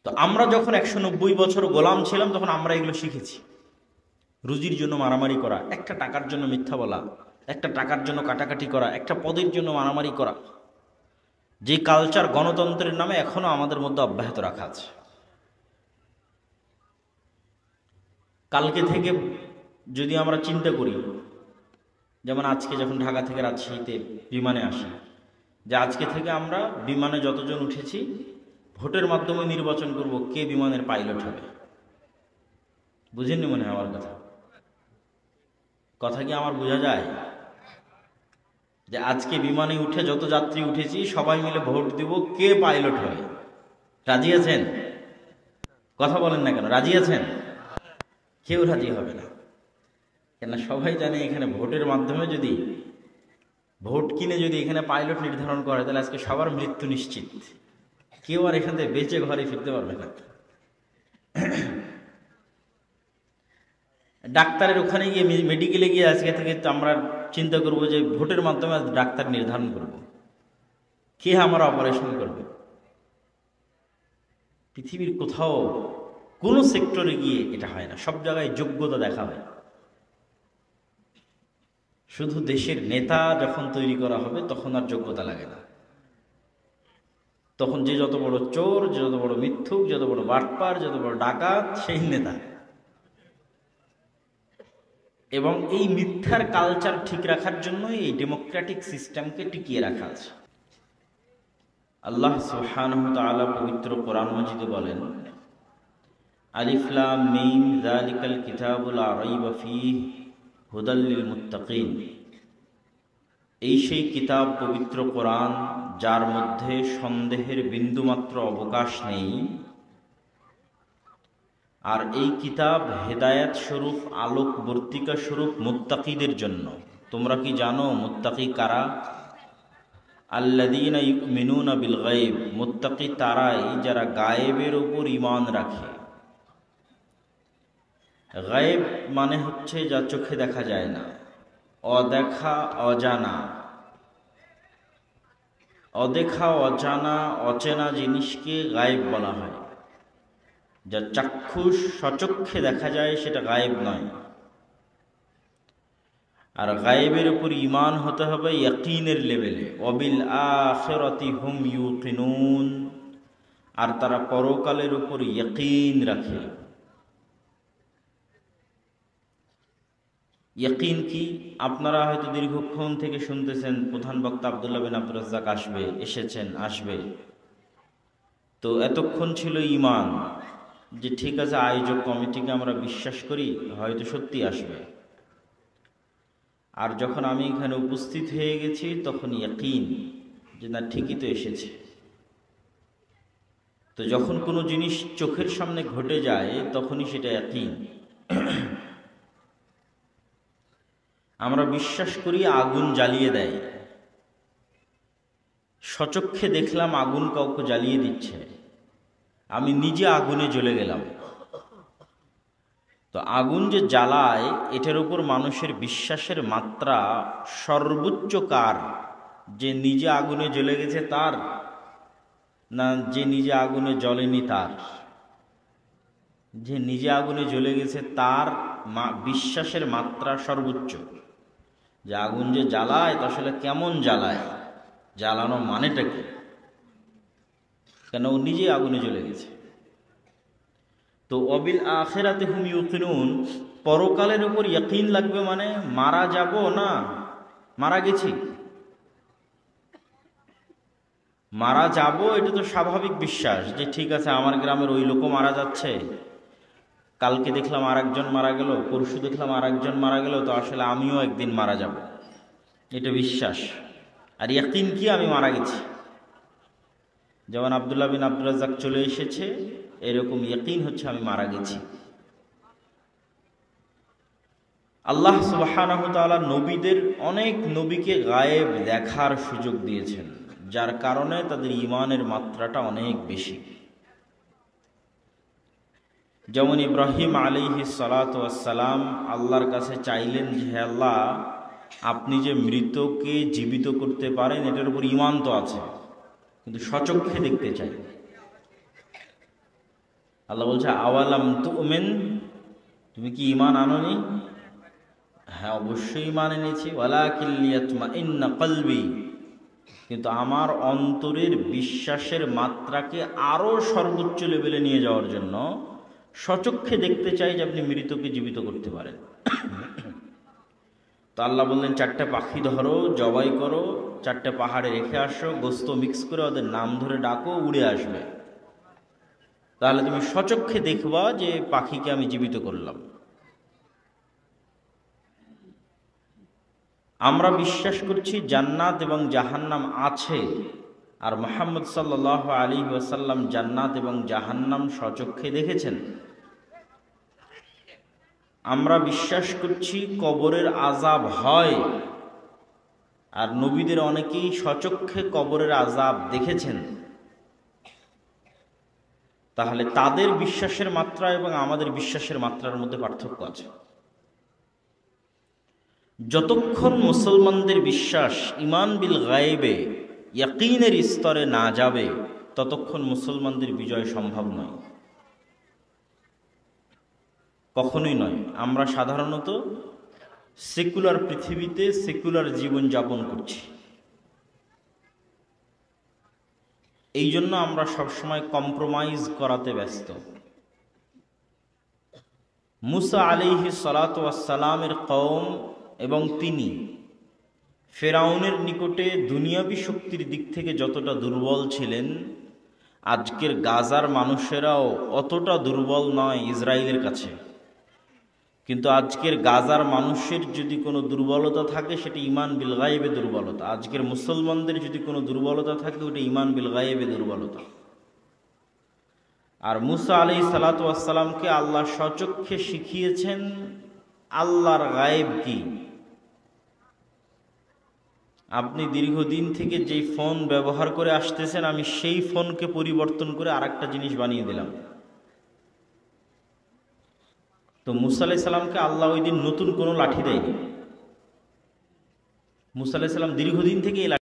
তো আমরা যখন 190 বছর গোলাম ছিলাম তখন আমরা এগুলো শিখেছি। রুজির জন্য মারামারি করা, একটা টাকার জন্য মিথ্যা বলা, একটা টাকার জন্য কাটাকাটি করা, একটা পদের জন্য মারামারি করা, যে কালচার গণতন্ত্রের নামে এখনো আমাদের মধ্যে অব্যাহত রাখা আছে। কালকে থেকে যদি আমরা চিন্তা করি, যেমন আজকে যখন ঢাকা থেকে রাজশাহীতে বিমানে আসি, যে আজকে থেকে আমরা বিমানে যতজন উঠেছি ভোটের মাধ্যমে নির্বাচন করব কে বিমানের পাইলট হবে। বুঝেননি মনে হয় আমার কথা? কথা কি আমার বোঝা যায়? যে আজকে বিমানে উঠে যত যাত্রী উঠেছি সবাই মিলে ভোট দিব কে পাইলট হবে। রাজি আছেন? কথা বলেন না কেন? রাজি আছেন? কেউ রাজি হবে না, কেন সবাই জানে এখানে ভোটের মাধ্যমে যদি ভোট কিনে যদি এখানে পাইলট নির্ধারণ করে তাহলে আজকে সবার মৃত্যু নিশ্চিত, কেউ আর এখান থেকে বেঁচে ঘরে ফিরতে পারবে না। ডাক্তারের ওখানে গিয়ে মেডিকেলে গিয়ে আজকে থেকে আমরা চিন্তা করব যে ভোটের মাধ্যমে ডাক্তার নির্ধারণ করব কে আমার অপারেশন করবে। পৃথিবীর কোথাও কোনো সেক্টরে গিয়ে এটা হয় না, সব জায়গায় যোগ্যতা দেখা হয়। শুধু দেশের নেতা যখন তৈরি করা হবে তখন আর যোগ্যতা লাগে না, তখন যে যত বড় চোর, যে যত বড় মিথ্যুক, যত বড় বাটপার, যত বড় ডাকাত সেই নেতা। এবং এই মিথ্যার কালচার ঠিক রাখার জন্য এই ডেমোক্রেটিক সিস্টেমকে টিকিয়ে রাখা আছে। আল্লাহ সুবহানাহু ওয়া তাআলা পবিত্র কোরআন মাজিদে বলেন, আলিফ লাম মিম যালিকাল কিতাবু লা রাইবা ফীহি হুদাল লিল মুত্তাকিন। এই সেই কিতাব পবিত্র কোরআন যার মধ্যে সন্দেহের বিন্দুমাত্র অবকাশ নেই, আর এই কিতাব হেদায়েত স্বরূপ, আলোকবর্তিকা স্বরূপ মুত্তাকিদের জন্য। তোমরা কি জানো মুত্তাকি কারা? আল্লাযীনা ইউমিনুনা বিল গায়ব, মুত্তাকি তারাই যারা গায়েবের উপর ঈমান রাখে। গায়েব মানে হচ্ছে যা চোখে দেখা যায় না, অদেখা, অজানা। অদেখা, অজানা, অচেনা জিনিসকে গায়েব বলা হয়। যা চাক্ষুষ সচক্ষে দেখা যায় সেটা গায়েব নয়। আর গায়েবের উপর ঈমান হতে হবে ইয়াকিনের লেভেলে। ওয়াবিল আখিরাতি হুম ইউকিনুন, আর তারা পরকালের উপর ইয়াকিন রাখে। ইয়াকিন কি? আপনারা হয়তো দীর্ঘক্ষণ থেকে শুনতেছেন প্রধান বক্তা আব্দুল্লাহ বিন আব্দুর রাজ্জাক আসবে। তো এতক্ষণ ছিল ঈমান, যে ঠিক আছে আয়োজক কমিটিকে আমরা বিশ্বাস করি, হয়তো সত্যি আসবে। আর যখন আমি এখানে উপস্থিত হয়ে গেছি তখন ইয়াকিন, যে না ঠিকই তো এসেছে। তো যখন কোনো জিনিস চোখের সামনে ঘটে যায় তখনই সেটা ইয়াকিন। আমরা বিশ্বাস করি আগুন জ্বালিয়ে দেয়, সচক্ষে দেখলাম আগুন কাউকে জ্বালিয়ে দিচ্ছে, আমি নিজে আগুনে জ্বলে গেলাম। তো আগুন যে জ্বালায় এটার উপর মানুষের বিশ্বাসের মাত্রা সর্বোচ্চ কার? যে নিজে আগুনে জ্বলে গেছে তার, না যে নিজে আগুনে জ্বলেনি তার? যে নিজে আগুনে জ্বলে গেছে তার বিশ্বাসের মাত্রা সর্বোচ্চ। যে আগুন যে জ্বালায় তা আসলে কেমন জ্বালায়, জ্বালানো মানেটা কি? কেন ও নিজে আগুনে জ্বলে গেছে। তো অবিল আখিরাতি হুম ইউকিনুন, পরকালের উপর ইয়াকিন লাগবে মানে মারা যাব না মারা গেছি। মারা যাব এটা তো স্বাভাবিক বিশ্বাস, যে ঠিক আছে আমার গ্রামের ওই লোকও মারা যাচ্ছে, কালকে দেখলাম আর একজন মারা গেল, পরশু দেখলাম আর একজন মারা গেল, তো আসলে আমিও একদিন মারা যাব, এটা বিশ্বাস। আর ইয়াকিন কি? আমি মারা গেছি। যেমন আব্দুল্লাহ বিন আব্দুর রাজ্জাক চলে এসেছে, এরকম ইয়াকিন হচ্ছে আমি মারা গেছি। আল্লাহ সুবহানাহু ওয়া তাআলা নবীদের, অনেক নবীকে গায়েব দেখার সুযোগ দিয়েছেন, যার কারণে তাদের ঈমানের মাত্রাটা অনেক বেশি। যেমন ইব্রাহিম আলাইহিস সালাতু ওয়াস সালাম আল্লাহর কাছে চাইলেন যে হে আল্লাহ, আপনি যে মৃতকে জীবিত করতে পারেন এটার উপর ঈমান তো আছে, কিন্তু সচক্ষে দেখতে চাই। আল্লাহ বলছে আওয়ালাম তুমিন, তুমি কি ঈমান আনোনি? হ্যাঁ, অবশ্যই ঈমান এনেছি। ওয়ালাকিন লিয়াতমাইন্না কলবি, কিন্তু আমার অন্তরের বিশ্বাসের মাত্রাকে আরো সর্বোচ্চ লেভেলে নিয়ে যাওয়ার জন্য সচক্ষে দেখতে চাই যে আপনি মৃতকে জীবিত করতে পারেন। তো আল্লাহ বললেন, 4টে পাখি ধরো, জবাই করো, 4টে পাহাড়ে রেখে আসো, গোস্ত মিক্স করে ওদের নাম ধরে ডাকো, উড়ে আসবে। তাহলে তুমি সচক্ষে দেখবা যে পাখিকে আমি জীবিত করলাম। আমরা বিশ্বাস করছি জান্নাত এবং জাহান্নাম আছে, আর মুহাম্মদ সাল্লাল্লাহু আলাইহি ওয়াসাল্লাম জান্নাত এবং জাহান্নাম সচক্ষে দেখেছেন। আমরা বিশ্বাস করছি কবরের আযাব হয়, আর নবীদের অনেকেই সচক্ষে কবরের আযাব দেখেছেন। তাহলে তাদের বিশ্বাসের মাত্রা এবং আমাদের বিশ্বাসের মাত্রার মধ্যে পার্থক্য আছে। যতক্ষণ মুসলমানদের বিশ্বাস ঈমান বিল গায়বে, ইয়াকিনের স্তরে না যাবে, ততক্ষণ মুসলমানদের বিজয় সম্ভব নয়, কখনোই নয়। আমরা সাধারণত সেকুলার পৃথিবীতে সেকুলার জীবন যাপন করছি, এই জন্য আমরা সবসময় কম্প্রোমাইজ করাতে ব্যস্ত। মুসা আলাইহিস সালাতু ওয়াস সালামের কওম এবং তিনি ফেরাউনের নিকটে দুনিয়াবী শক্তির দিক থেকে যতটা দুর্বল ছিলেন, আজকের গাজার মানুষেরাও অতটা দুর্বল নয় ইসরায়েলের কাছে। কিন্তু আজকের গাজার মানুষের যদি কোনো দুর্বলতা থাকে সেটা ঈমান বিল গায়বে দুর্বলতা। আজকের মুসলমানদের যদি কোনো দুর্বলতা থাকে ওটা ঈমান বিল গায়বে দুর্বলতা। আর মুসা আলাইহিস সালাতু ওয়াস সালামকে আল্লাহ সচক্ষে শিখিয়েছেন আল্লাহর গায়েব কি। আপনি দীর্ঘদিন থেকে যেই ফোন ব্যবহার করে আসতেছেন, আমি সেই ফোনকে পরিবর্তন করে আরেকটা জিনিস বানিয়ে দিলাম। তো মুসা আলাইহিস সালামকে আল্লাহ ওই দিন নতুন কোনো লাঠি দেয়নি। মুসা আলাইহিস সালাম দীর্ঘদিন থেকে